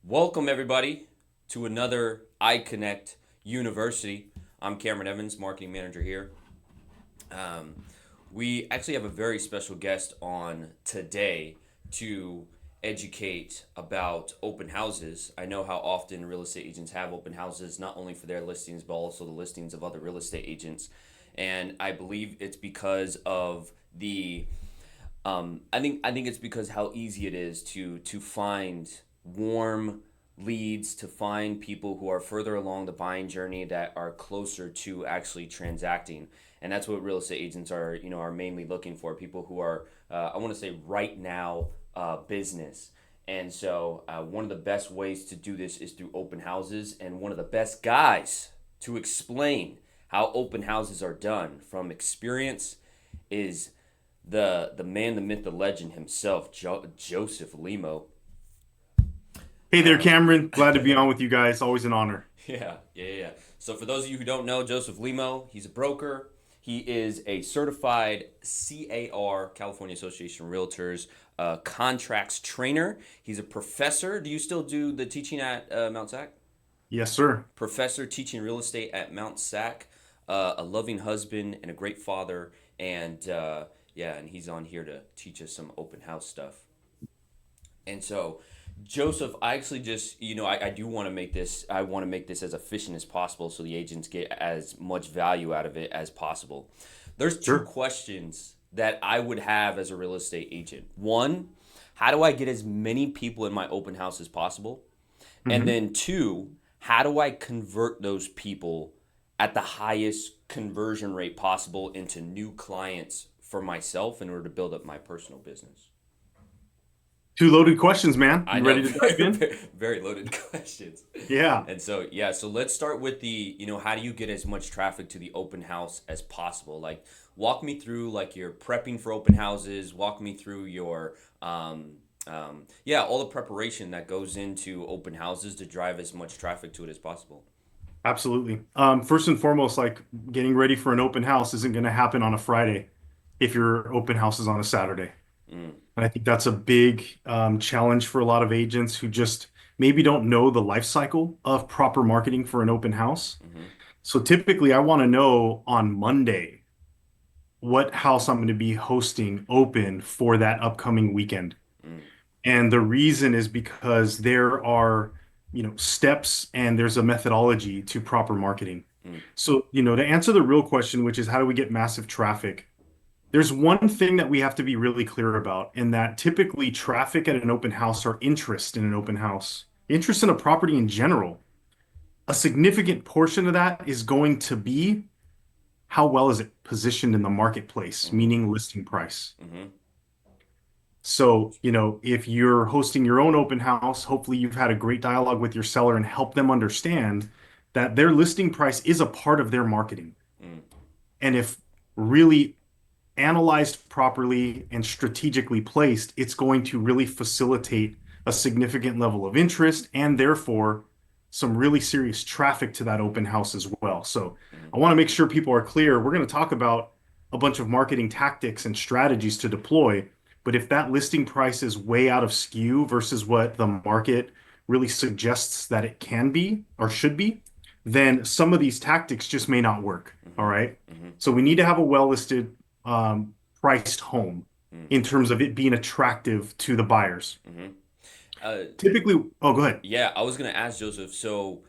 Welcome, everybody, to another iCONNCT University. I'm Cameron Evans, marketing manager here. Um, we actually have a very special guest on today to educate about open houses. I know how often real estate agents have open houses, not only for their listings, but also the listings of other real estate agents. And I believe it's because of the I think it's because how easy it is to find warm leads, to find people who are further along the buying journey that are closer to actually transacting, and that's what real estate agents are mainly looking for. People who are I want to say right now business. And so one of the best ways to do this is through open houses, and one of the best guys to explain how open houses are done from experience is the man, the myth, the legend himself, Joseph Limo. Hey there, Uh, Cameron. Glad to be on with you guys. Always an honor. yeah. So for those of you who don't know, Joseph Limo, he's a broker. He is a certified CAR, California Association of Realtors, contracts trainer. He's a professor. Do you still do the teaching at Mount Sac? Yes, sir. Professor teaching real estate at Mount Sac, a loving husband and a great father, and yeah, and he's on here to teach us some open house stuff. And so, Joseph, I actually just, I do want to make this, I want to make this as efficient as possible so the agents get as much value out of it as possible. There's two Sure. questions that I would have as a real estate agent. One, how do I get as many people in my open house as possible? And hmm then two, how do I convert those people at the highest conversion rate possible into new clients for myself in order to build up my personal business? Two loaded questions, man. I You know, ready to dive very, in? very, very loaded questions. Yeah. And so, yeah, so let's start with how do you get as much traffic to the open house as possible? Like, walk me through, like, your prepping for open houses, walk me through your, yeah, all the preparation that goes into open houses to drive as much traffic to it as possible. Absolutely. First and foremost, like getting ready for an open house isn't going to happen on a Friday if your open house is on a Saturday. Mm, And I think that's a big challenge for a lot of agents who just maybe don't know the life cycle of proper marketing for an open house. hmm So typically, I want to know on Monday what house I'm going to be hosting open for that upcoming weekend. mm, And the reason is because there are, steps and there's a methodology to proper marketing. mm, So, to answer the real question, which is how do we get massive traffic? There's one thing that we have to be really clear about, and that typically traffic at an open house or interest in an open house, interest in a property in general, a significant portion of that is going to be how well is it positioned in the marketplace, hmm meaning listing price. hmm So, if you're hosting your own open house, hopefully you've had a great dialogue with your seller and help them understand that their listing price is a part of their marketing. mm, And if really analyzed properly and strategically placed, it's going to really facilitate a significant level of interest and therefore some really serious traffic to that open house as well. So mm, I want to make sure people are clear. We're going to talk about a bunch of marketing tactics and strategies to deploy. But if that listing price is way out of skew versus what the market really suggests that it can be or should be, then some of these tactics just may not work. All hmm right. hmm So we need to have a well-listed, priced home mm, in terms of it being attractive to the buyers. hmm Uh, Typically, oh, go ahead. yeah, I was gonna ask Joseph. So,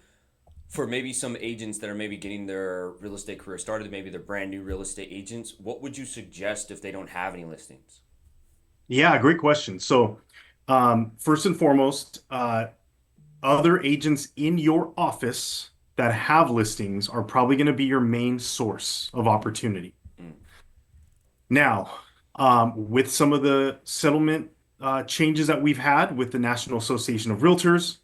for maybe some agents that are maybe getting their real estate career started, maybe they're brand new real estate agents, what would you suggest if they don't have any listings? Yeah, great question. So, first and foremost, other agents in your office that have listings are probably going to be your main source of opportunity. Mm, Now, with some of the settlement changes that we've had with the National Association of Realtors,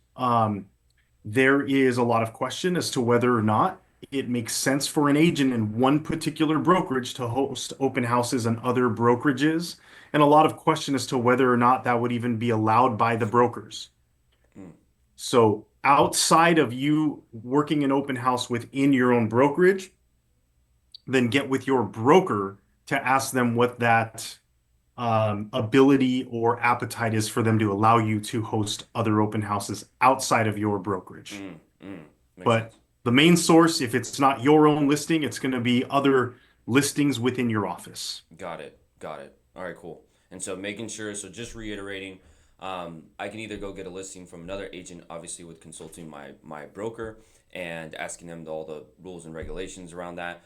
there is a lot of question as to whether or not it makes sense for an agent in one particular brokerage to host open houses and other brokerages, and a lot of question as to whether or not that would even be allowed by the brokers. mm, So, outside of you working an open house within your own brokerage, then get with your broker to ask them what that ability or appetite is for them to allow you to host other open houses outside of your brokerage. Makes But sense. the main source, if it's not your own listing, it's going to be other listings within your office. Got it. Got it. All right, cool. And so making sure, so just reiterating, I can either go get a listing from another agent, obviously with consulting my broker and asking them all the rules and regulations around that.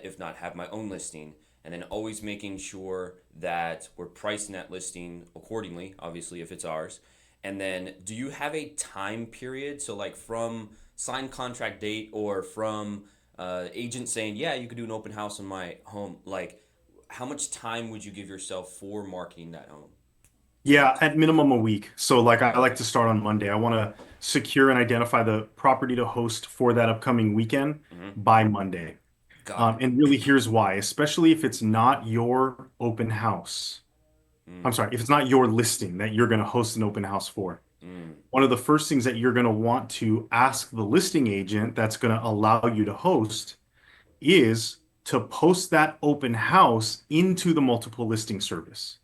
If not, have my own listing, and then always making sure that we're pricing that listing accordingly, obviously if it's ours. And then, do you have a time period? So like from signed contract date or from agent saying, yeah, you could do an open house in my home. Like, how much time would you give yourself for marketing that home? Yeah, at minimum a week. So like I like Okay, to start on Monday. I want to secure and identify the property to host for that upcoming weekend by Monday. got it. And really here's why, especially if it's not your open house. I'm sorry, if it's not your listing that you're going to host an open house for. One of the first things that you're going to want to ask the listing agent that's going to allow you to host is to post that open house into the multiple listing service.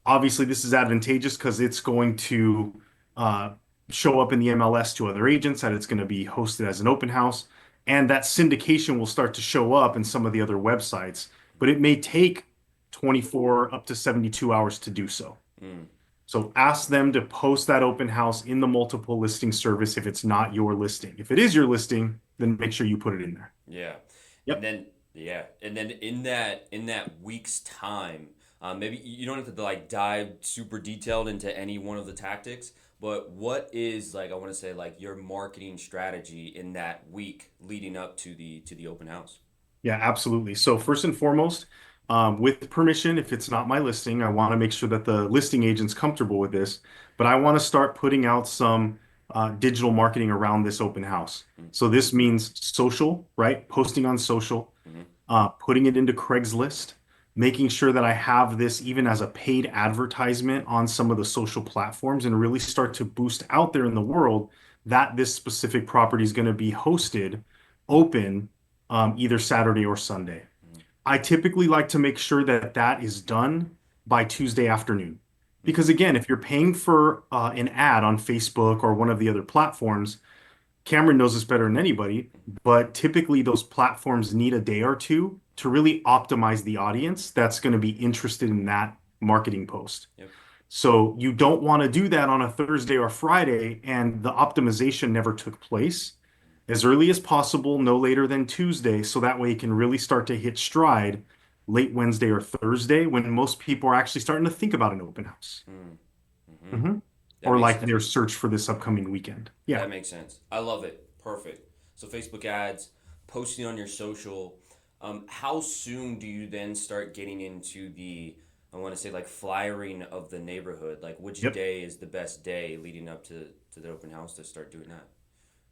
Obviously, this is advantageous because it's going to uh, show up in the MLS to other agents that it's going to be hosted as an open house. And that syndication will start to show up in some of the other websites, but it may take 24 up to 72 hours to do so. So ask them to post that open house in the multiple listing service if it's not your listing. If it is your listing, then make sure you put it in there. Yeah, and Yep. then yeah, and then in that week's time, maybe you don't have to like dive super detailed into any one of the tactics, but what is like I want to say like your marketing strategy in that week leading up to the open house? Yeah, absolutely. So first and foremost, with permission, if it's not my listing, I want to make sure that the listing agent's comfortable with this. But I want to start putting out some digital marketing around this open house. So this means social, right? Posting on social, Mm-hmm. putting it into Craigslist, making sure that I have this even as a paid advertisement on some of the social platforms and really start to boost out there in the world that this specific property is going to be hosted open either Saturday or Sunday. I typically like to make sure that that is done by Tuesday afternoon. Because again, if you're paying for an ad on Facebook or one of the other platforms, Cameron knows this better than anybody, but typically those platforms need a day or two to really optimize the audience that's going to be interested in that marketing post. Yep. So you don't want to do that on a Thursday or Friday and the optimization never took place. As early as possible, no later than Tuesday, so that way you can really start to hit stride late Wednesday or Thursday when most people are actually starting to think about an open house. Mm-hmm. Mhm. That Or makes like their search for this upcoming weekend. Yeah. That makes sense. I love it. Perfect. So Facebook ads, posting on your social. How soon do you then start getting into the, I want to say like flyering of the neighborhood? Like which Yep. day is the best day leading up to the open house to start doing that?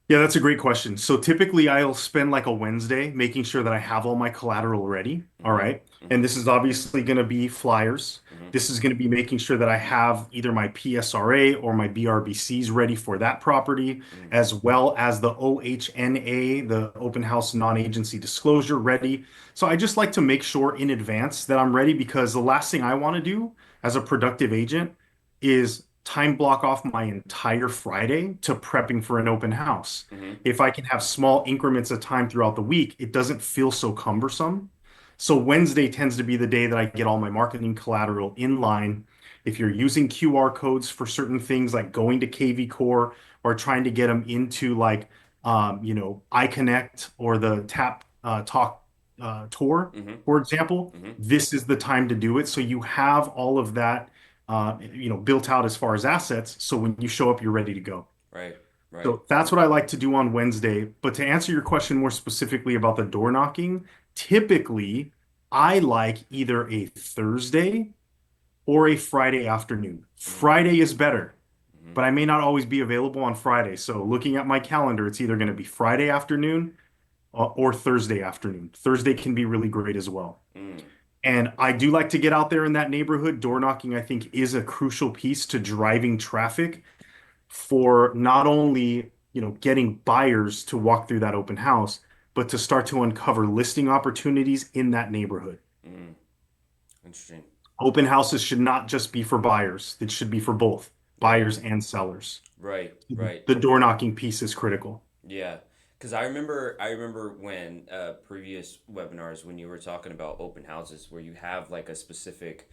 Yeah, that's a great question. So typically I'll spend like a Wednesday making sure that I have all my collateral ready. All Mm-hmm. right. And Mm-hmm. this is obviously going to be flyers. Mm-hmm. This is going to be making sure that I have either my PSRA or my BRBCs ready for that property, Mm-hmm. as well as the OHNA, the open house non-agency disclosure ready. So I just like to make sure in advance that I'm ready because the last thing I want to do as a productive agent is time block off my entire Friday to prepping for an open house. Mm-hmm. If I can have small increments of time throughout the week, it doesn't feel so cumbersome. So Wednesday tends to be the day that I get all my marketing collateral in line. If you're using QR codes for certain things like going to KV Core or trying to get them into like iConnect or the Tap Talk tour, Mm-hmm. for example, Mm-hmm. this is the time to do it. So you have all of that built out as far as assets. So when you show up, you're ready to go. Right. Right. So that's what I like to do on Wednesday. But to answer your question more specifically about the door knocking, typically I like either a Thursday or a Friday afternoon. Friday is better, Mm-hmm. but I may not always be available on Friday. So looking at my calendar, it's either going to be Friday afternoon or Thursday afternoon. Thursday can be really great as well. Mm. And I do like to get out there in that neighborhood. Door knocking, I think, is a crucial piece to driving traffic for not only, getting buyers to walk through that open house, but to start to uncover listing opportunities in that neighborhood. Mm. Interesting. Open houses should not just be for buyers. It should be for both Right. buyers and sellers. Right. Right. The door knocking piece is critical. Yeah. Because I remember when previous webinars when you were talking about open houses where you have like a specific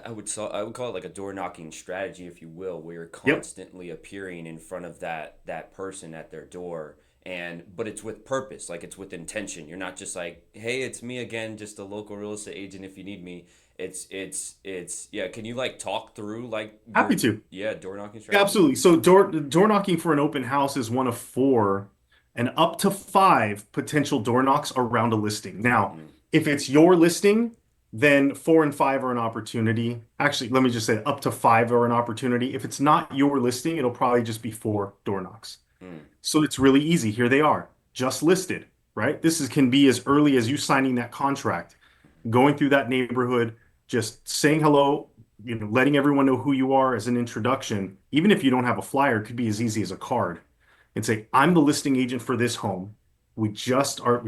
I would call it like a door knocking strategy, if you will, where you're Yep, constantly appearing in front of that person at their door, and but it's with purpose, like it's with intention. You're not just like, hey, it's me again, just a local real estate agent. If you need me, it's yeah. Can you like talk through like happy your to. yeah door knocking Yeah, strategy? absolutely. So door knocking for an open house is one of four and up to five potential door knocks around a listing. Now, Mm, if it's your listing, then four and five are an opportunity. Actually, let me just say up to five are an opportunity. If it's not your listing, it'll probably just be four door knocks. mm, So it's really easy. Here they are, just listed, right? Can be as early as you signing that contract, going through that neighborhood, just saying hello, letting everyone know who you are as an introduction. Even if you don't have a flyer, it could be as easy as a card and say, I'm the listing agent for this home. We just are,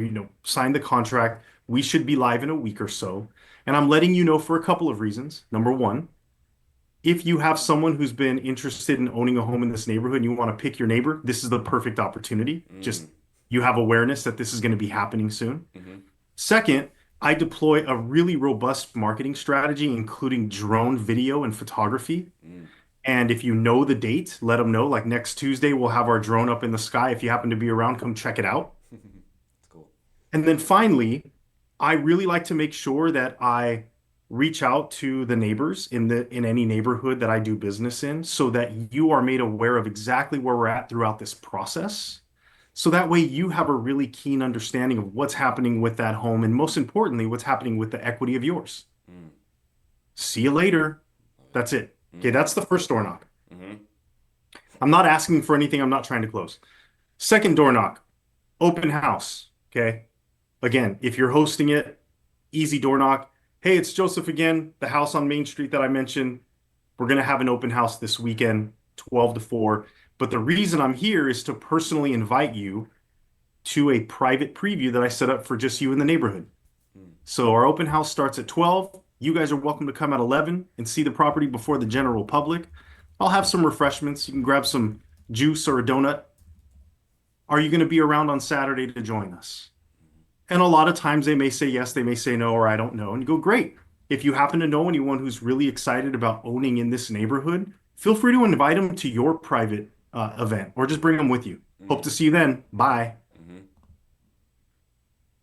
signed the contract. We should be live in a week or so. And I'm letting you know for a couple of reasons. Number one, if you have someone who's been interested in owning a home in this neighborhood and you want to pick your neighbor, this is the perfect opportunity. mm, Just you have awareness that this is going to be happening soon. mm-hmm, Second, I deploy a really robust marketing strategy, including drone video and photography. mm. And if you know the date, let them know. Like next Tuesday, we'll have our drone up in the sky. If you happen to be around, come check it out. It's cool. And then finally, I really like to make sure that I reach out to the neighbors in any neighborhood that I do business in so that you are made aware of exactly where we're at throughout this process. So that way you have a really keen understanding of what's happening with that home and most importantly, what's happening with the equity of yours. Mm, See you later. love it. That's it. Okay, Mm, that's the first door knock. mm-hmm, I'm not asking for anything. I'm not trying to close. Second door knock, open house. Okay. Again, if you're hosting it, easy door knock. Hey, it's Joseph again, the house on Main Street that I mentioned. We're going to have an open house this weekend, 12 to 4. But the reason I'm here is to personally invite you to a private preview that I set up for just you in the neighborhood. mm, So our open house starts at 12. You guys are welcome to come at 11 and see the property before the general public. I'll have some refreshments. You can grab some juice or a donut. Are you going to be around on Saturday to join us? And a lot of times they may say yes, they may say no, or I don't know. And you go, great. If you happen to know anyone who's really excited about owning in this neighborhood, feel free to invite them to your private event or just bring them with you. Hope mm, to see you then. Bye. mm-hmm,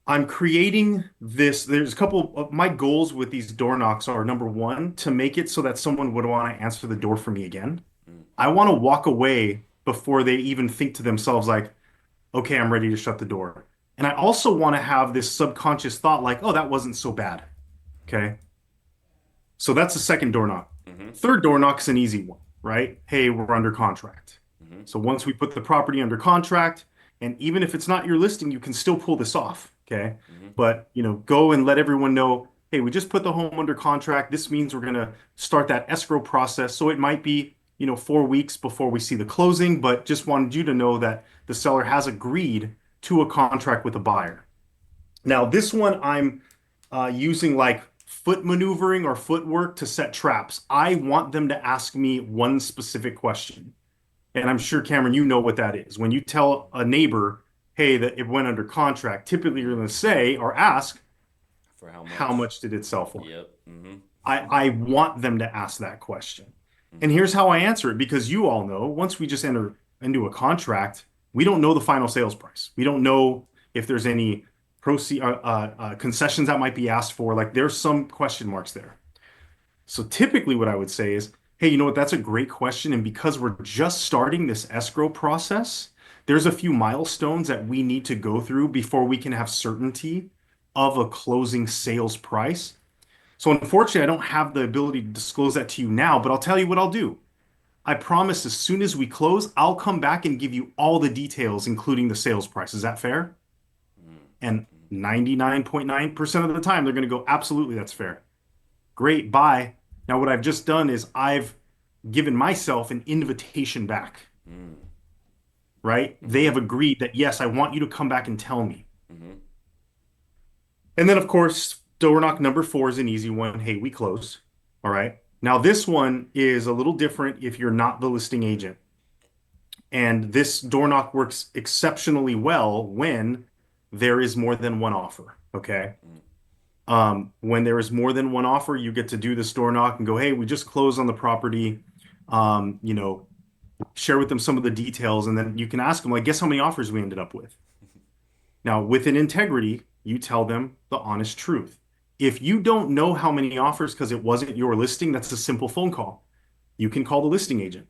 I'm creating this. There's a couple of my goals with these door knocks are number one, to make it so that someone would want to answer the door for me again. mm, I want to walk away before they even think to themselves, like, okay, I'm ready to shut the door. And I also want to have this subconscious thought, like, oh, that wasn't so bad. Okay. So that's the second door knock. mm-hmm, Third door knock is an easy one, right? Hey, we're under contract. mm-hmm, So once we put the property under contract, and even if it's not your listing, you can still pull this off. Okay. mm-hmm, But, go and let everyone know, hey, we just put the home under contract. This means we're going to start that escrow process. So it might be, 4 weeks before we see the closing, but just wanted you to know that the seller has agreed to a contract with a buyer. Now, this one I'm using like foot maneuvering or footwork to set traps. I want them to ask me one specific question. And I'm sure, Cameron, you know what that is. When you tell a neighbor, hey, that it went under contract, typically you're mm. going to say or ask, For how how much? much did it sell for? Yep. Mm-hmm. I want them to ask that question. And Mm-hmm. here's how I answer it because you all know once we just enter into a contract, we don't know the final sales price. We don't know if there's any concessions that might be asked for. Like there's some question marks there. So typically, what I would say is, hey, you know what? That's a great question. And because we're just starting this escrow process, there's a few milestones that we need to go through before we can have certainty of a closing sales price. So unfortunately, I don't have the ability to disclose that to you now, but I'll tell you what I'll do. I promise as soon as we close, I'll come back and give you all the details, including the sales price. Is that fair? And Mm-hmm. 99.9% of the time, they're going to go, absolutely, that's fair. Great, bye. Now, what I've just done is I've given myself an invitation back, Mm-hmm. right? They Mm-hmm. have agreed that, yes, I want you to come back and tell me. Mm-hmm. And then, of course, Door knock number four is an easy one. Hey, we close. All right. Now, this one is a little different if you're not the listing agent. And this door knock works exceptionally well when there is more than one offer. Okay. Mm, When there is more than one offer, you get to do this door knock and go, hey, we just closed on the property. Um, you know, Share with them some of the details, and then you can ask them, like, guess how many offers we ended up with. Now, with an integrity, you tell them the honest truth. If you don't know how many offers because it wasn't your listing, that's a simple phone call. You can call the listing agent.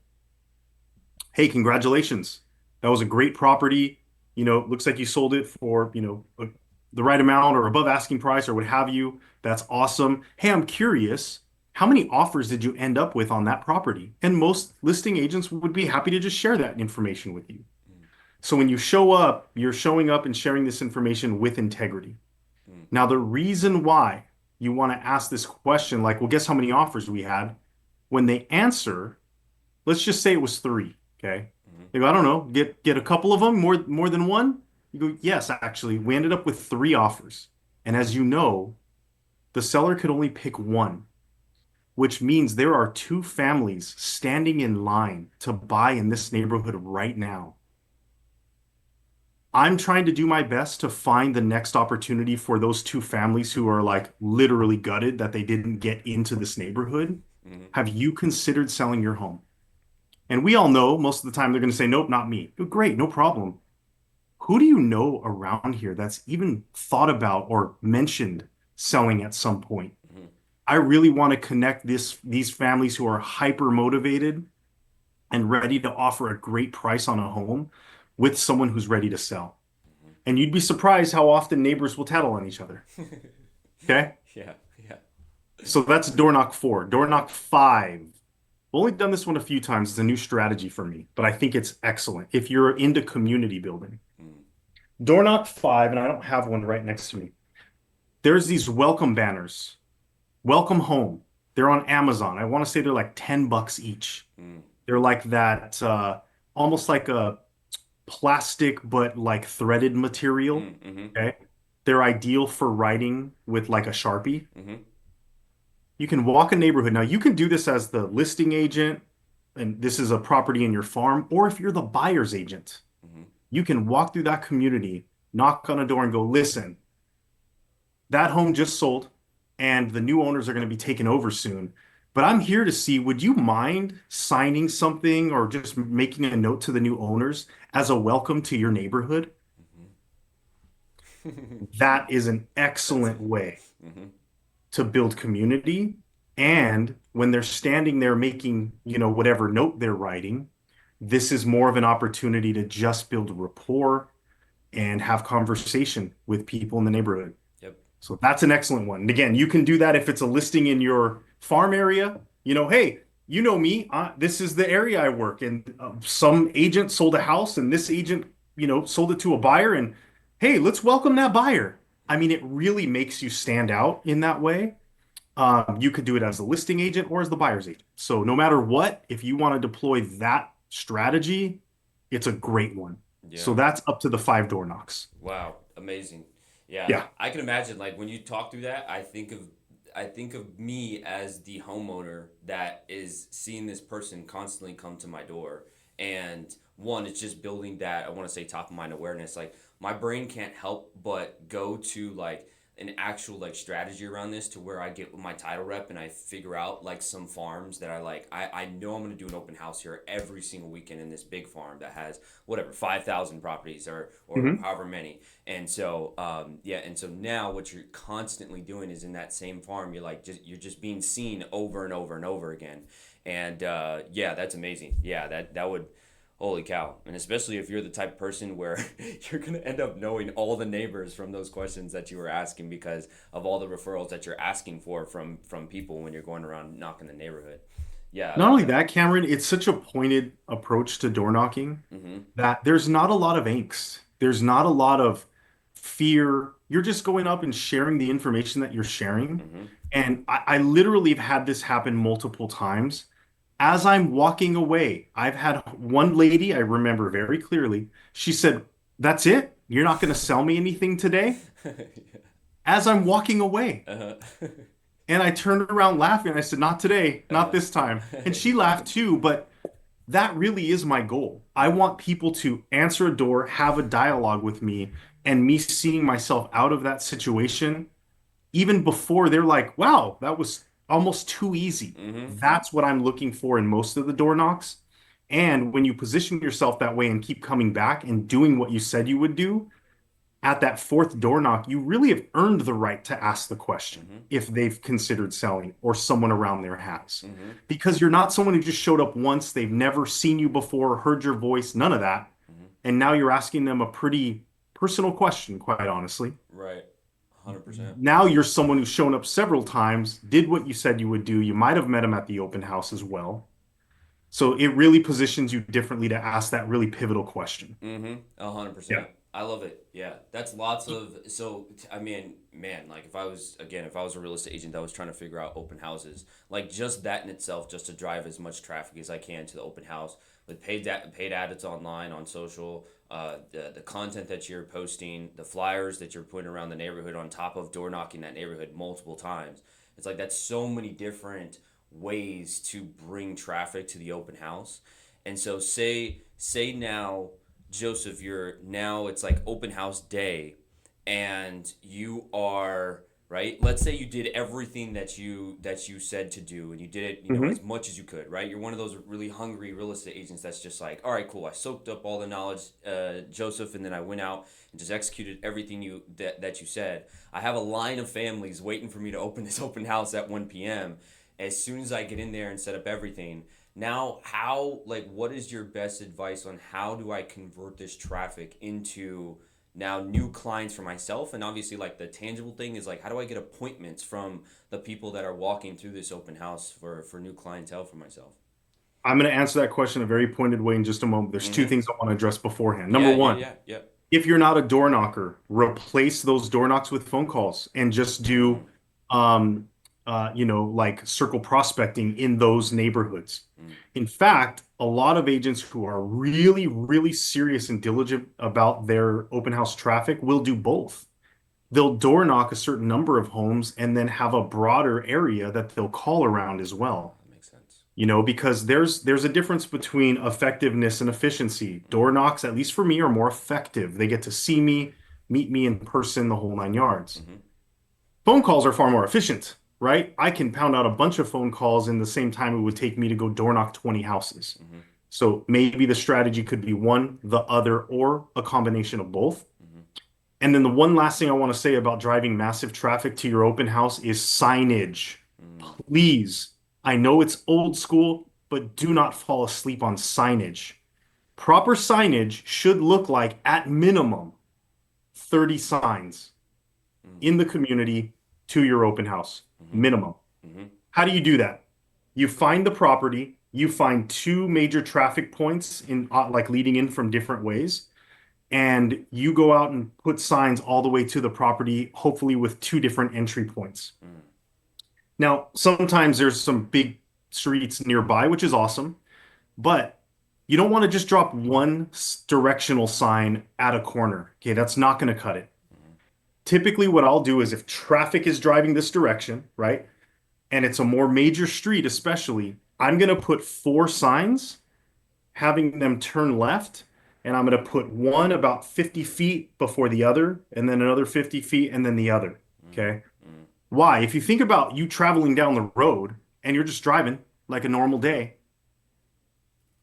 Hey, congratulations. That was a great property. Looks like you sold it for, the right amount or above asking price or what have you. That's awesome. Hey, I'm curious, how many offers did you end up with on that property? And most listing agents would be happy to just share that information with you. mm, So when you show up, you're showing up and sharing this information with integrity. mm, Now, the reason why you want to ask this question, like, well, guess how many offers we had? When they answer, let's just say it was three. Okay. mm, They go, I don't know, get a couple of them, more than one. You go, yes, actually, we ended up with three offers. And as you know, the seller could only pick one, which means there are two families standing in line to buy in this neighborhood right now. I'm trying to do my best to find the next opportunity for those two families who are like literally gutted that they didn't get into this neighborhood. mm, Have you considered selling your home? And we all know most of the time they're going to say, nope, not me. Great, no problem. Who do you know around here that's even thought about or mentioned selling at some point? mm, I really want to connect these families who are hyper motivated and ready to offer a great price on a home with someone who's ready to sell. And you'd be surprised how often neighbors will tattle on each other. mm. Okay. Yeah, yeah. So that's door knock four. Door knock five. I've only done this one a few times. It's a new strategy for me, but I think it's excellent if you're into community building. Mm, Door knock five, and I don't have one right next to me. There's these welcome banners. Welcome home. They're on Amazon. I want to say they're like $10 each. mm, They're like that, almost like a plastic, but like threaded material. mm, mm, Okay. They're ideal for writing with like a Sharpie. mm, You can walk a neighborhood. Now, you can do this as the listing agent, and this is a property in your farm, or if you're the buyer's agent, mm, you can walk through that community, knock on a door, and go, listen, that home just sold, and the new owners are going to be taken over soon. But I'm here to see, would you mind signing something or just making a note to the new owners as a welcome to your neighborhood? mm. That is an That's excellent way mhm, to build community. And when they're standing there making, whatever note they're writing, this is more of an opportunity to just build rapport and have conversation with people in the neighborhood. yep. So that's an excellent one. And again, you can do that if it's a listing in your farm area. Hey, you know me. This is the area I work, and some agent sold a house, and this agent, sold it to a buyer. And hey, let's welcome that buyer. I mean, it really makes you stand out in that way. You could do it as a listing agent or as the buyer's agent. So no matter what, if you want to deploy that strategy, it's a great one. Yeah. So that's up to the five door knocks. Wow, amazing. Yeah, Yeah. I can imagine like when you talk through that, I think of me as the homeowner that is seeing this person constantly come to my door. And one, it's just building that, I want to say top of mind awareness. Like my brain can't help but go to like an actual like strategy around this to where I get with my title rep and I figure out like some farms that I like. I know I'm going to do an open house here every single weekend in this big farm that has whatever 5,000 properties or Mhm. however many. And so yeah, and so now what you're constantly doing is in that same farm you're just being seen over and over and over again. And yeah, that's amazing. Yeah, that would, holy cow. And especially if you're the type of person where you're going to end up knowing all the neighbors from those questions that you were asking because of all the referrals that you're asking for from people when you're going around knocking the neighborhood. Yeah, I Not like only that. that, Cameron, it's such a pointed approach to door knocking Mhm. that there's not a lot of angst. There's not a lot of fear. You're just going up and sharing the information that you're sharing. Mhm. And I literally have had this happen multiple times. As I'm walking away, I've had one lady, I remember very clearly, she said, that's it? You're not going to sell me anything today? as I'm walking away. Uh-huh. And I turned around laughing. I said, not today, not Uh-huh. this time. And she laughed too, but that really is my goal. I Mm-hmm. want people to answer a door, have a dialogue with me, and me seeing myself out of that situation, even before they're like, wow, that was almost too easy. Mm-hmm. That's what I'm looking for in most of the door knocks. And when you position yourself that way and keep coming back and doing what you said you would do, at that fourth door knock, you really have earned the right to ask the question Mm-hmm. if they've considered selling or someone around there has. Mm-hmm. Because you're not someone who just showed up once, they've never seen you before, heard your voice, none of that. Mm-hmm. And now you're asking them a pretty personal question, quite honestly. Right. 100%. Now you're someone who's shown up several times, did what you said you would do. You might have met him at the open house as well. So it really positions you differently to ask that really pivotal question. Mm-hmm. A hundred Yeah. percent. I love it. Yeah, that's lots of. So I mean, man, like if I was a real estate agent that was trying to figure out open houses, like just that in itself, just to drive as much traffic as I can to the open house with paid ads online on social, the content that you're posting, the flyers that you're putting around the neighborhood on top of door knocking that neighborhood multiple times. It's like that's so many different ways to bring traffic to the open house. And so say now, Joseph, you're now it's like open house day and you are right. Let's say you did everything that you said to do and you did it, Hmm. as much as you could, right? You're one of those really hungry real estate agents that's just like, all right, cool. I soaked up all the knowledge, Joseph, and then I went out and just executed everything that you said. I have a line of families waiting for me to open this open house at 1 p.m. As soon as I get in there and set up everything, now how like what is your best advice on how do I convert this traffic into now new clients for myself? And obviously like the tangible thing is like how do I get appointments from the people that are walking through this open house for new clientele for myself? I'm going to answer that question a very pointed way in just a moment. There's two Mm-hmm. things I want to address beforehand. Number Yeah, yeah, one, yeah, yeah. if you're not a door knocker, replace those door knocks with phone calls and just Mm, do, um, like circle prospecting in those neighborhoods. mm, In fact, a lot of agents who are really, really serious and diligent about their open house traffic will do both. They'll door knock a certain number of homes and then have a broader area that they'll call around as well. that makes sense. Because there's a difference between effectiveness and efficiency. Door Mm-hmm. knocks, at least for me, are more effective. They get to see me, meet me in person, the whole nine yards. Mm-hmm. Phone calls are far more efficient, right? I can pound out a bunch of phone calls in the same time it would take me to go door knock 20 houses. Mm-hmm. So maybe the strategy could be one, the other, or a combination of both. Mm-hmm. And then the one last thing I want to say about driving massive traffic to your open house is signage. Mm, Please, I know it's old school, but do not fall asleep on signage. Proper signage should look like, at minimum, 30 signs mm, in the community to your open house. mm-hmm. Minimum. Mm-hmm. How do you do that? You find the property, you find two major traffic points in like leading in from different ways, and you go out and put signs all the way to the property, hopefully with two different entry points. Mm, Now, sometimes there's some big streets nearby, which is awesome, but you don't want to just drop one directional sign at a corner. Okay, that's not going to cut it. mm-hmm. Typically, what I'll do is if traffic is driving this direction, right, and it's a more major street, especially, I'm going to put four signs having them turn left, and I'm going to put one about 50 feet before the other, and then another 50 feet, and then the other. Mm, Okay. mm, Why? If you think about you traveling down the road and you're just driving like a normal day,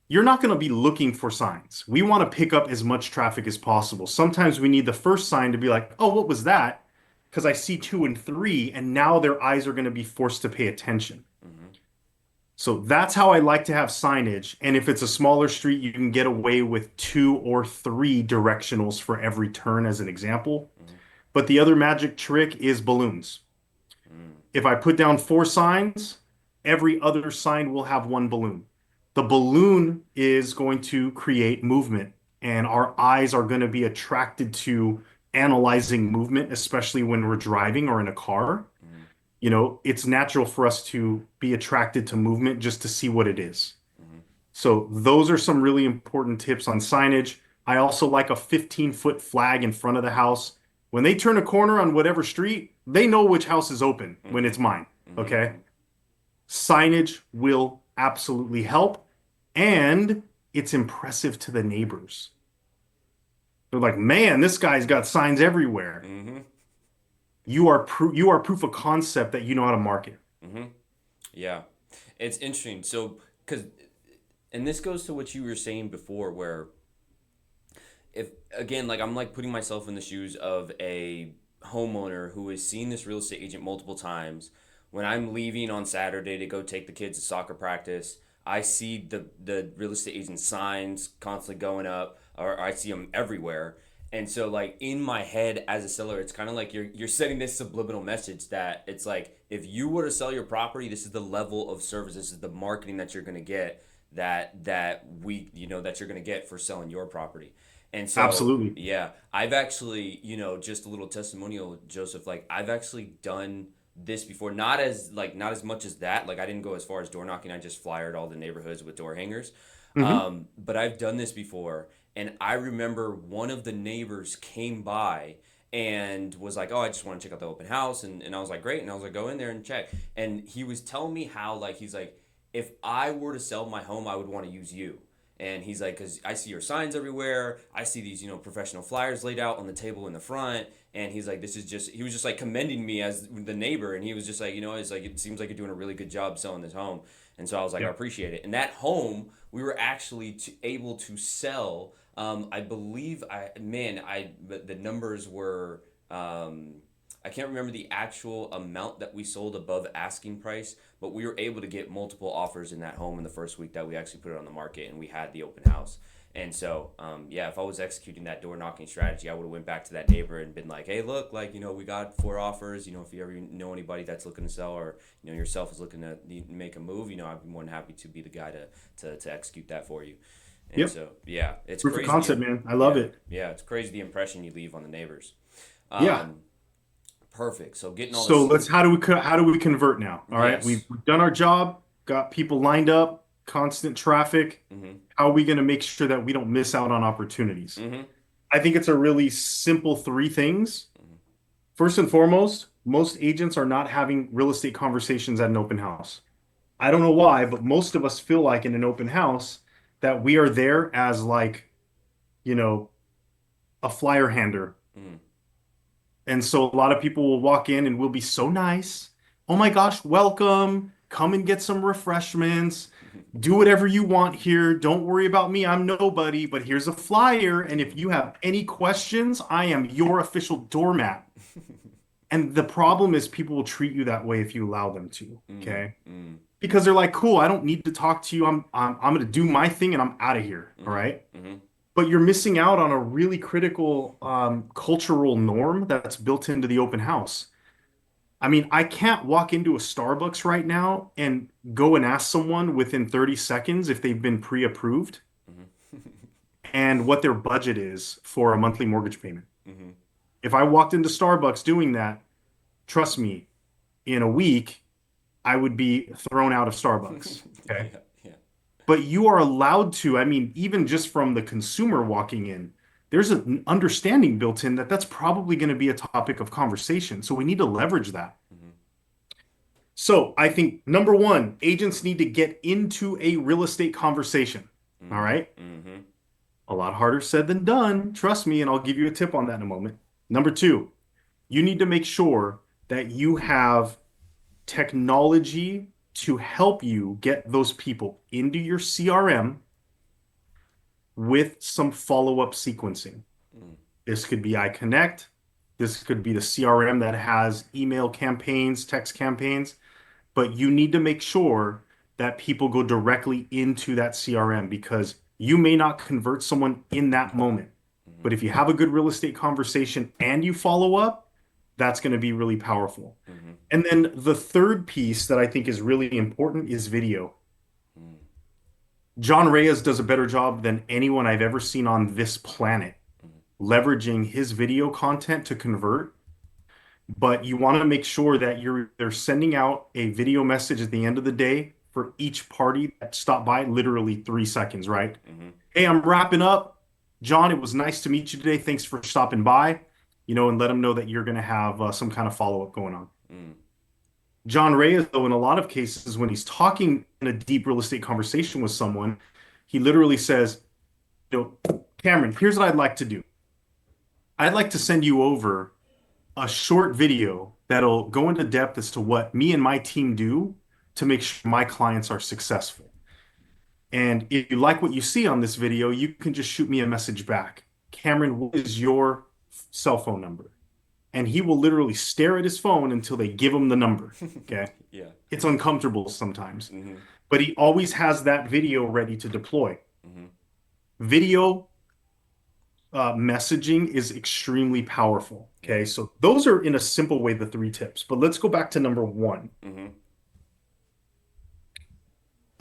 you're not going to be looking for signs. We want to pick up as much traffic as possible. Sometimes we need the first sign to be like, oh, what was that? Because I see two and three, and now their eyes are going to be forced to pay attention. mm-hmm. So that's how I like to have signage. And if it's a smaller street, you can get away with two or three directionals for every turn, as an example. Mm-hmm. But the other magic trick is balloons. Mm, If I put down four signs, every other sign will have one balloon. The balloon is going to create movement, and our eyes are going to be attracted to analyzing movement, especially when we're driving or in a car. mm, It's natural for us to be attracted to movement just to see what it is. mm-hmm. So, those are some really important tips on signage. I also like a 15-foot flag in front of the house When they turn a corner on whatever street, they know which house is open when Mm-hmm. it's mine. Okay. Mm-hmm. Signage will absolutely help. And it's impressive to the neighbors. They're like, man, this guy's got signs everywhere. Mm-hmm. You are proof of concept that you know how to market. Mm-hmm. Yeah, it's interesting. So, because, and this goes to what you were saying before, where if again, like I'm like putting myself in the shoes of a homeowner who has seen this real estate agent multiple times. When I'm leaving on Saturday to go take the kids to soccer practice, I see the real estate agent signs constantly going up, or I see them everywhere. And so, like in my head as a seller, it's kind of like you're sending this subliminal message that it's like if you were to sell your property, this is the level of service, this is the marketing that you're gonna get, that we that you're gonna get for selling your property. And so, Absolutely. yeah, I've actually, just a little testimonial, Joseph, like I've actually done this before, not as much as that. Like I didn't go as far as door knocking. I just flyered all the neighborhoods with door hangers. Hmm. But I've done this before, and I remember one of the neighbors came by and was like, "Oh, I just want to check out the open house," and I was like, "Great," and I was like, "Go in there and check." And he was telling me how like he's like, if I were to sell my home, I would want to use you. And he's like, because I see your signs everywhere. I see these, professional flyers laid out on the table in the front. And he's like, he was just like commending me as the neighbor. And he was just like, it's like, it seems like you're doing a really good job selling this home. And so I was like, I Yeah. appreciate it. And that home, we were actually able to sell. I believe, but the numbers were, I can't remember the actual amount that we sold above asking price, but we were able to get multiple offers in that home in the first week that we actually put it on the market and we had the open house. And so, yeah, if I was executing that door knocking strategy, I would have went back to that neighbor and been like, "Hey, look, like we got 4 offers. If you ever know anybody that's looking to sell, or yourself is looking to make a move, I'd be more than happy to be the guy to execute that for you." And Yep. so, yeah, it's Proof of crazy. concept, man. I love Yeah, it. yeah, it's crazy the impression you leave on the neighbors. Yeah. Um, Perfect. So getting all So this. let's how do we convert now? All right. Yes. We've done our job, got people lined up, constant traffic. Mm-hmm. How are we going to make sure that we don't miss out on opportunities? Mm-hmm. I think it's a really simple three things. First and foremost, most agents are not having real estate conversations at an open house. I don't know why, but most of us feel like in an open house that we are there as like, you know, a flyer hander. Mm-hmm. And so a lot of people will walk in and we'll be so nice. Oh my gosh, welcome. Come and get some refreshments. Do whatever you want here. Don't worry about me. I'm nobody, but here's a flyer. And if you have any questions, I am your official doormat. And the problem is people will treat you that way if you allow them to. Okay. Mm-hmm. Because they're like, cool, I don't need to talk to you. I'm gonna do my thing and I'm out of here. All Mm-hmm. right. Mm-hmm. But you're missing out on a really critical cultural norm that's built into the open house. I mean, I can't walk into a Starbucks right now and go and ask someone within 30 seconds if they've been pre-approved and what their budget is for a monthly mortgage payment. Mm-hmm. If I walked into Starbucks doing that, trust me, in a week, I would be thrown out of Starbucks. Okay. Yeah. Yeah. But you are allowed to, I mean, even just from the consumer walking in, there's an understanding built in that that's probably going to be a topic of conversation. So we need to leverage that. Mm-hmm. So I think number one, agents need to get into a real estate conversation. All Mm-hmm. right. Mm-hmm. A lot harder said than done. Trust me, and I'll give you a tip on that in a moment. Number two, you need to make sure that you have technology to help you get those people into your CRM with some follow-up sequencing. This could be iCONNCT. This could be the CRM that has email campaigns, text campaigns, but you need to make sure that people go directly into that CRM because you may not convert someone in that moment. Mm-hmm. But if you have a good real estate conversation and you follow up, that's going to be really powerful. Mm-hmm. And then the third piece that I think is really important is video. Mm-hmm. John Reyes does a better job than anyone I've ever seen on this planet leveraging his video content to convert. But you want to make sure that they're sending out a video message at the end of the day for each party that stopped by, literally 3 seconds, right? Mm-hmm. Hey, I'm wrapping up. John, it was nice to meet you today. Thanks for stopping by. and let them know that you're going to have some kind of follow-up going on. Mm. John Reyes, though, in a lot of cases, when he's talking in a deep real estate conversation with someone, he literally says, Cameron, here's what I'd like to do. I'd like to send you over a short video that'll go into depth as to what me and my team do to make sure my clients are successful. And if you like what you see on this video, you can just shoot me a message back. Cameron, what is your cell phone number? And he will literally stare at his phone until they give him the number. Okay. Yeah. It's uncomfortable sometimes, Mm-hmm. but he always has that video ready to deploy. Mm-hmm. Video messaging is extremely powerful. Okay. Mm-hmm. So those are in a simple way the three tips. But let's go back to number one. Mm-hmm.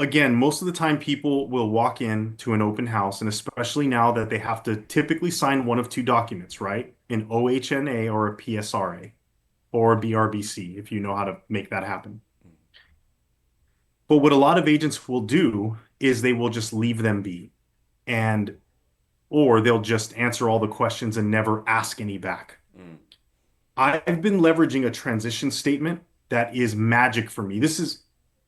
Again, most of the time people will walk in to an open house, and especially now that they have to typically sign one of two documents, right? An OHNA or a PSRA or a BRBC, if you know how to make that happen. But what a lot of agents will do is they will just leave them be, and or they'll just answer all the questions and never ask any back. Mm. I've been leveraging a transition statement that is magic for me. This is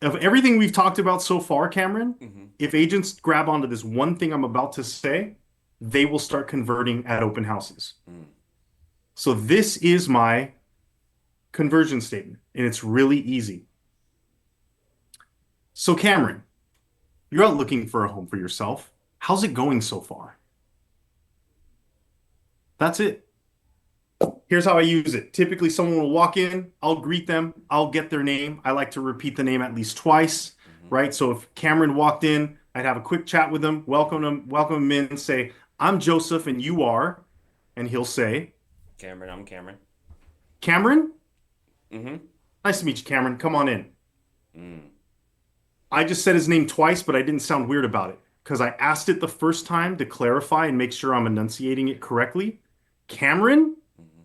of everything we've talked about so far, Cameron. Mm-hmm. If agents grab onto this one thing I'm about to say, they will start converting at open houses. Mm. So this is my conversion statement, and it's really easy. So Cameron, you're out looking for a home for yourself. How's it going so far? That's it. Here's how I use it. Typically, someone will walk in, I'll greet them, I'll get their name. I like to repeat the name at least twice, Mm-hmm. right? So if Cameron walked in, I'd have a quick chat with him, welcome him in, and say, I'm Joseph and you are. And he'll say, Cameron, I'm Cameron. Cameron? Mm-hmm. Nice to meet you, Cameron. Come on in. Mm. I just said his name twice, but I didn't sound weird about it because I asked it the first time to clarify and make sure I'm enunciating it correctly. Cameron? Mm-hmm.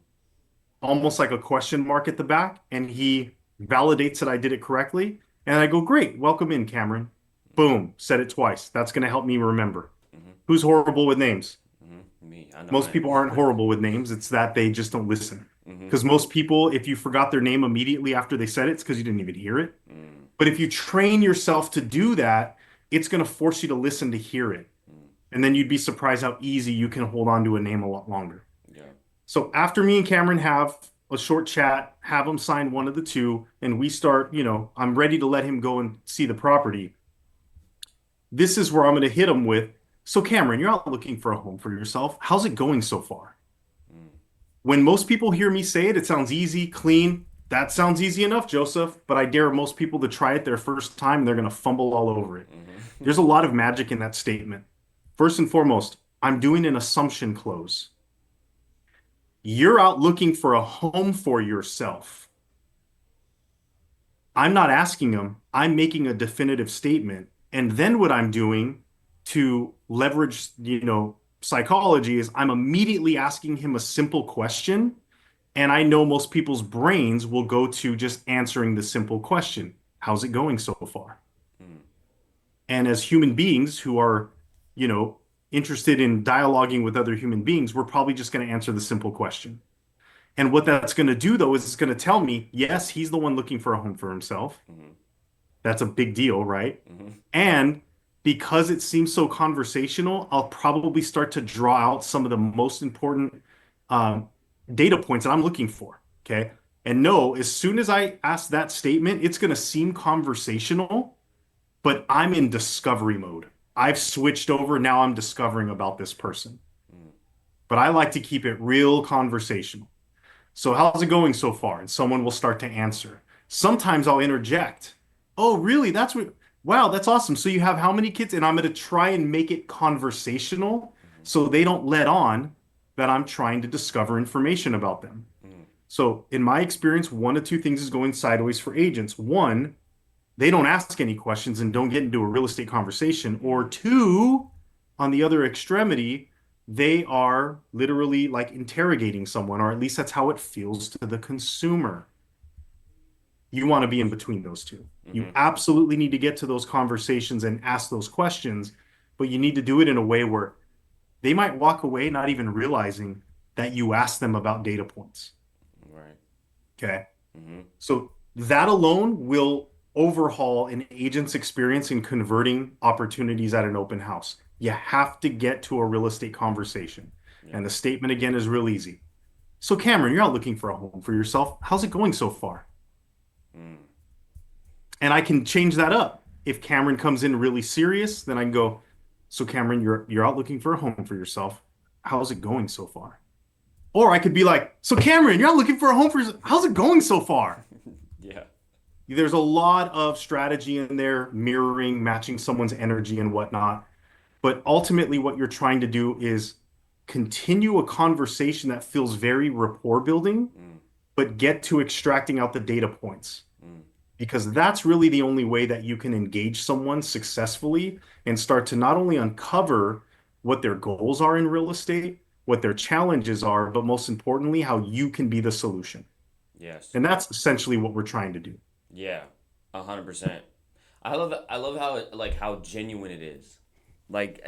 Almost like a question mark at the back, and he validates that I did it correctly. And I go, great, welcome in, Cameron. Boom, said it twice. That's going to help me remember. Mm-hmm. Who's horrible with names? Mm-hmm. Me, I know Most I am. people aren't horrible with names. It's that they just don't listen. Mm-hmm. Because most people, if you forgot their name immediately after they said it, it's because you didn't even hear it. Mm. But if you train yourself to do that, it's going to force you to listen to hear it. Mm. And then you'd be surprised how easy you can hold on to a name a lot longer. Yeah. So after me and Cameron have a short chat, have him sign one of the two, and we start, I'm ready to let him go and see the property. This is where I'm going to hit him with, so Cameron, you're out looking for a home for yourself. How's it going so far? Mm. When most people hear me say it, it sounds easy, clean. That sounds easy enough, Joseph, but I dare most people to try it their first time, and they're going to fumble all over it. Mm-hmm. There's a lot of magic in that statement. First and foremost, I'm doing an assumption close. You're out looking for a home for yourself. I'm not asking them. I'm making a definitive statement. And then what I'm doing to leverage, psychology is I'm immediately asking him a simple question. And I know most people's brains will go to just answering the simple question. How's it going so far? Mm. And as human beings who are, interested in dialoguing with other human beings, we're probably just going to answer the simple question. And what that's going to do, though, is it's going to tell me, yes, he's the one looking for a home for himself. Mm-hmm. That's a big deal, right? Mm-hmm. And because it seems so conversational, I'll probably start to draw out some of the most important data points that I'm looking for. Okay. And no, as soon as I ask that statement, it's going to seem conversational, but I'm in discovery mode. I've switched over. Now I'm discovering about this person. Mm. But I like to keep it real conversational. So how's it going so far? And someone will start to answer. Sometimes I'll interject. Oh, really? Wow, that's awesome. So you have how many kids? And I'm going to try and make it conversational so they don't let on that I'm trying to discover information about them. Mm. So in my experience, one of two things is going sideways for agents. One, they don't ask any questions and don't get into a real estate conversation. Or two, on the other extremity, they are literally like interrogating someone, or at least that's how it feels to the consumer. You want to be in between those two. You Mm-hmm. absolutely need to get to those conversations and ask those questions, but you need to do it in a way where they might walk away not even realizing that you ask them about data points. Right. Okay. Mm-hmm. So that alone will overhaul an agent's experience in converting opportunities at an open house. You have to get to a real estate conversation. Yep. And the statement again is real easy. So, Cameron, you're out looking for a home for yourself. How's it going so far? Mm. And I can change that up. If Cameron comes in really serious, then I can go, so Cameron, you're out looking for a home for yourself. How's it going so far? Or I could be like, so Cameron, you're out looking for a home for how's it going so far? Yeah. There's a lot of strategy in there, mirroring, matching someone's energy and whatnot. But ultimately, what you're trying to do is continue a conversation that feels very rapport building, Mm. but get to extracting out the data points. Mm. Because that's really the only way that you can engage someone successfully and start to not only uncover what their goals are in real estate, what their challenges are, but most importantly, how you can be the solution. Yes. And that's essentially what we're trying to do. Yeah. 100%. I love how like how genuine it is. Like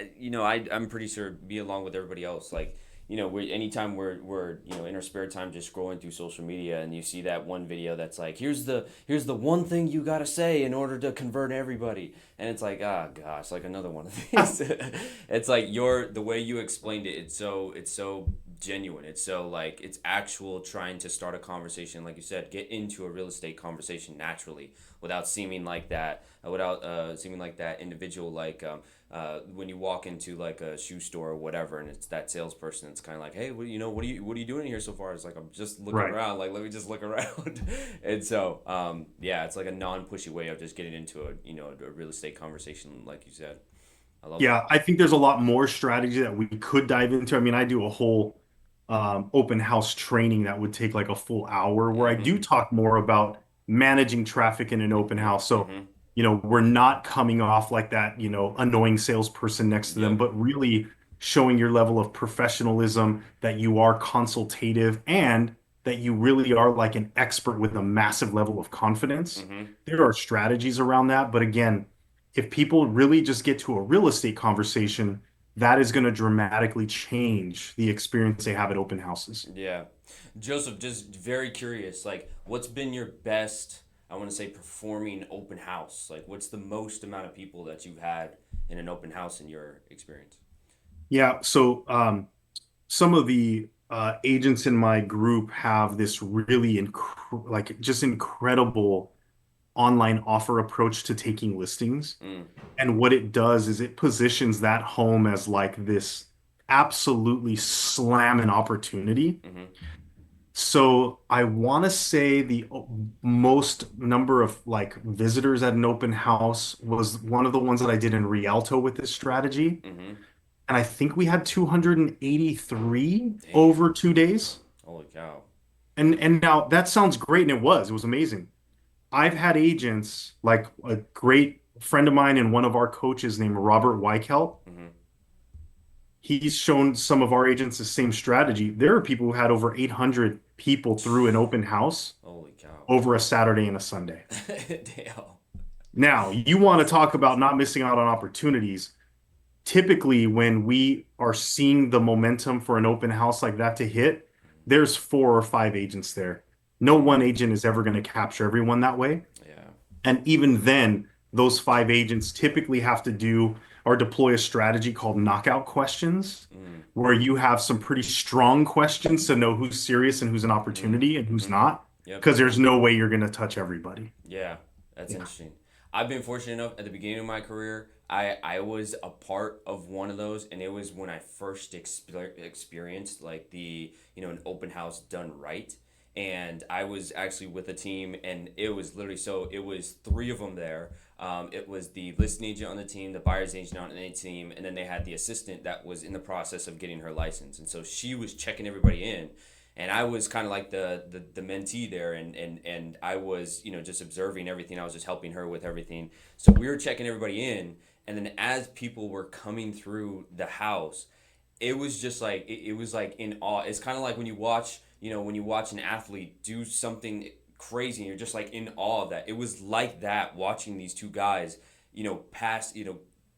I'm pretty sure be along with everybody else. Like we anytime we're in our spare time just scrolling through social media and you see that one video that's like here's the one thing you gotta say in order to convert everybody, and it's like, ah, gosh, like another one of these. It's like the way you explained it. It's so genuine. It's so like it's actual trying to start a conversation, like you said, get into a real estate conversation naturally without seeming like that, without seeming like that individual, like when you walk into like a shoe store or whatever, and it's that salesperson. It's kind of like, hey, what are you doing here so far? It's like, I'm just looking Right. around. Like, let me just look around. And so, yeah, it's like a non-pushy way of just getting into a real estate conversation, like you said. I love Yeah, that. I think there's a lot more strategy that we could dive into. I mean, I do a whole open house training that would take like a full hour where I Mm-hmm. do talk more about managing traffic in an open Mm-hmm. house. So, Mm-hmm. we're not coming off like that, annoying salesperson next to them, Yep. but really showing your level of professionalism, that you are consultative and that you really are like an expert with a massive level of confidence. Mm-hmm. There are strategies around that, but again, if people really just get to a real estate conversation, that is going to dramatically change the experience they have at open houses. Yeah. Joseph, just very curious, like, what's been your best, I want to say, performing open house? Like, what's the most amount of people that you've had in an open house in your experience? Yeah, so some of the agents in my group have this really like just incredible online offer approach to taking listings. Mm. And what it does is it positions that home as like this absolutely slamming opportunity. Mm-hmm. So I want to say the most number of like visitors at an open house was one of the ones that I did in Rialto with this strategy. Mm-hmm. And I think we had 283 Damn. over 2 days. Holy cow. And now that sounds great, and it was amazing. I've had agents like a great friend of mine and one of our coaches named Robert Weichelt. Mm-hmm. He's shown some of our agents the same strategy. There are people who had over 800 people through an open house Holy cow. over a Saturday and a Sunday. Damn. Now, you want to talk about not missing out on opportunities. Typically, when we are seeing the momentum for an open house like that to hit, there's 4 or 5 agents there. No Mm. one agent is ever going to capture everyone that way. Yeah. And even then, those 5 agents typically have to do or deploy a strategy called knockout questions, Mm. where you have some pretty strong questions to know who's serious and who's an Mm-hmm. opportunity and who's Mm-hmm. not, Yep. because there's no way you're going to touch everybody. Yeah, that's Yeah. interesting. I've been fortunate enough at the beginning of my career. I was a part of one of those, and it was when I first experienced like an open house done right. And I was actually with a team, and it was literally so it was three of them there. It was the listing agent on the team, the buyer's agent on the team, and then they had the assistant that was in the process of getting her license. And so she was checking everybody in, and I was kind of like the mentee there, and I was just observing everything. I was just helping her with everything. So we were checking everybody in, and then as people were coming through the house, it was just like it was like in awe. It's kind of like when you watch an athlete do something crazy, and you're just like in awe of that. It was like that watching these two guys, pass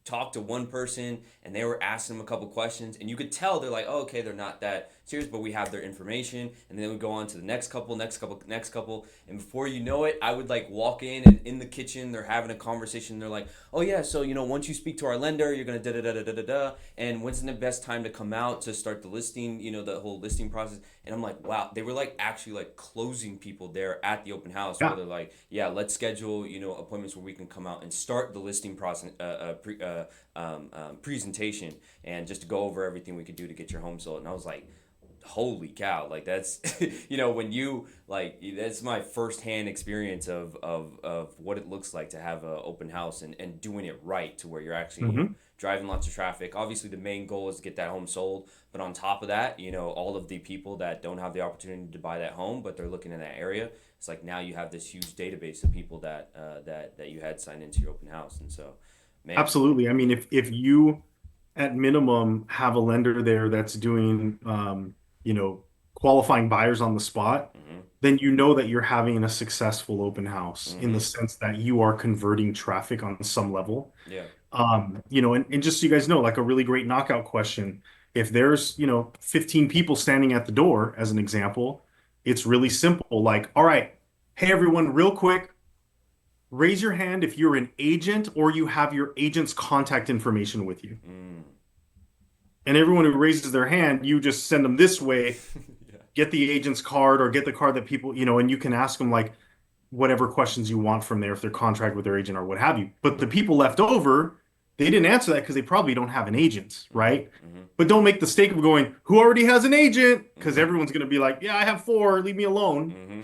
talk to one person and they were asking them a couple questions, and you could tell they're like, oh, okay, they're not that serious, but we have their information. And then we go on to the next couple, next couple, next couple, and before you know it, I would like walk in, and in the kitchen they're having a conversation. They're like, oh yeah, so once you speak to our lender, you're gonna da da da da da da da, and when's the best time to come out to start the listing, the whole listing process. And I'm like, wow, they were like actually like closing people there at the open house, where Yeah, they're like, yeah, let's schedule appointments where we can come out and start the listing process, presentation, and just to go over everything we could do to get your home sold. And I was like, holy cow, like that's when you like, that's my firsthand experience of what it looks like to have an open house, and doing it right to where you're actually hmm driving lots of traffic. Obviously the main goal is to get that home sold, but on top of that, all of the people that don't have the opportunity to buy that home but they're looking in that area, it's like now you have this huge database of people that you had signed into your open house. And so, man. absolutely. I mean, if you at minimum have a lender there that's doing qualifying buyers on the spot, Mm-hmm. then you know that you're having a successful open house in the Mm-hmm. sense that you are converting traffic on some level. Yeah. And just so you guys know, like a really great knockout question, if there's, 15 people standing at the door, as an example, it's really simple. Like, all right, hey everyone, real quick, raise your hand if you're an agent or you have your agent's contact information with you. Mm. And everyone who raises their hand, you just send them this way, Yeah. get the agent's card or get the card that people, and you can ask them like whatever questions you want from there if they're contract with their agent or what have you. But the people left over, they didn't answer that because they probably don't have an agent, Mm-hmm. right? Mm-hmm. But don't make the mistake of going, who already has an agent? Because Mm-hmm. everyone's going to be like, yeah, I have four, leave me alone, Mm-hmm.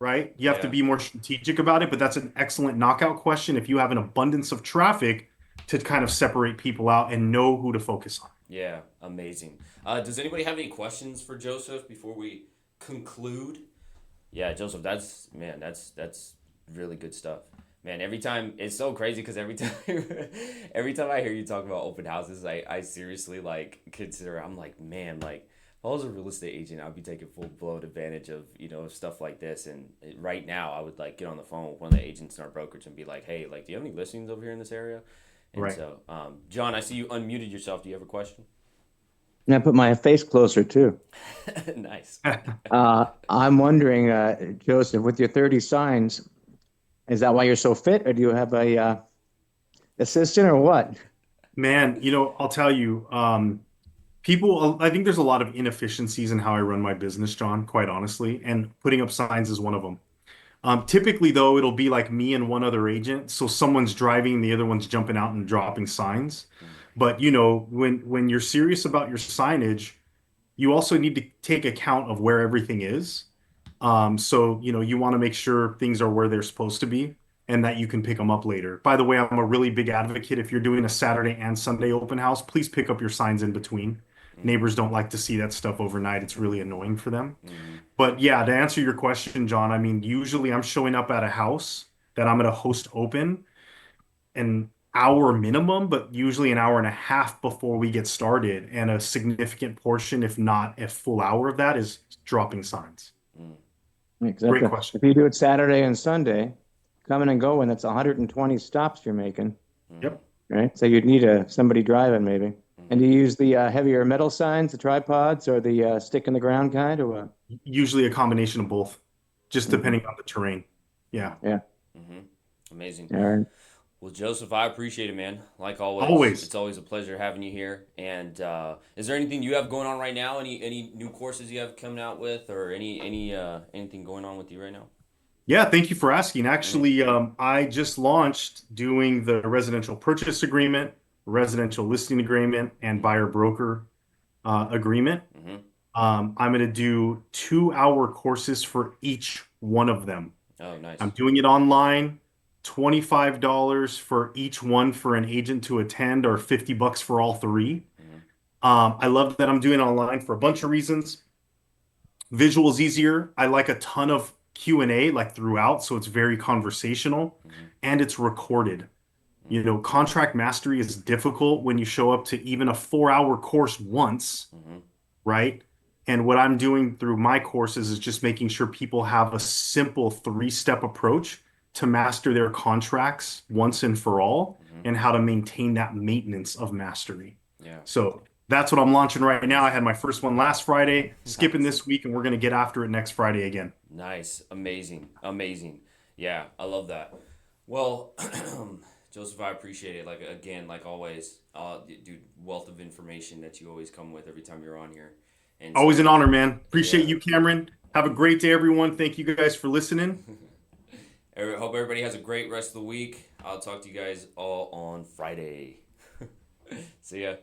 right? You have to Yeah. be more strategic about it. But that's an excellent knockout question if you have an abundance of traffic to kind of separate people out and know who to focus on. Yeah. Amazing. Does anybody have any questions for Joseph before we conclude? Yeah, Joseph, that's really good stuff. Man, every time it's so crazy because every time every time I hear you talk about open houses, I seriously like consider, I'm like, man, like if I was a real estate agent, I'd be taking full blown advantage of, stuff like this. And right now I would like get on the phone with one of the agents in our brokerage and be like, hey, like, do you have any listings over here in this area? And Right. so, John, I see you unmuted yourself. Do you have a question? And I put my face closer too. Nice. I'm wondering, Joseph, with your 30 signs, is that why you're so fit, or do you have a assistant, or what? Man, I'll tell you, I think there's a lot of inefficiencies in how I run my business, John, quite honestly, and putting up signs is one of them. Typically, though, it'll be like me and one other agent. So someone's driving, the other one's jumping out and dropping signs. Mm, But when you're serious about your signage, you also need to take account of where everything is. So you want to make sure things are where they're supposed to be and that you can pick them up later. By the way, I'm a really big advocate. If you're doing a Saturday and Sunday open house, please pick up your signs in between. mm, Neighbors don't like to see that stuff overnight. It's really annoying for them. mm, But yeah, to answer your question, John, I mean, usually I'm showing up at a house that I'm going to host open an hour minimum, but usually an hour and a half before we get started. And a significant portion, if not a full hour of that, is dropping signs. mm, Great Exactly. question. If you do it Saturday and Sunday, coming and going, that's 120 stops you're making, mm, Yep. right? So you'd need somebody driving maybe. And mm. do you use the heavier metal signs, the tripods, or the stick in the ground kind, or what? Usually a combination of both, just Hmm. depending on the terrain. Yeah, Yeah. Mm-hmm. Amazing. All right. Well, Joseph, I appreciate it, man. Like always, always. it's always a pleasure having you here. And is there anything you have going on right now? Any new courses you have coming out with, or anything going on with you right now? Yeah, thank you for asking. Mm, Actually, I just launched doing the residential purchase agreement, residential listing agreement, and mm, buyer broker agreement. mm-hmm. I'm going to do 2-hour courses for each one of them. Oh, I'm nice. doing it online, $25 for each one for an agent to attend, or $50 for all three. Mm-hmm. I love that I'm doing it online for a bunch of reasons. Visual is easier. I like a ton of Q&A like throughout, so it's very conversational Mm-hmm. and it's recorded. Contract mastery is difficult when you show up to even a 4-hour course once, Mm-hmm. right? And what I'm doing through my courses is just making sure people have a simple 3-step approach to master their contracts once and for all, Mm-hmm. and how to maintain that maintenance of mastery. Yeah. So that's what I'm launching right now. I had my first one last Friday, skipping Nice. this week, and we're going to get after it next Friday again. Nice. Amazing. Amazing. Yeah, I love that. Well, Joseph, I appreciate it. Like again, like always, dude, wealth of information that you always come with every time you're on here. And Always so, an honor, man. Appreciate yeah. you, Cameron. Have a great day, everyone. Thank you guys for listening. Hope everybody has a great rest of the week. I'll talk to you guys all on Friday. See ya.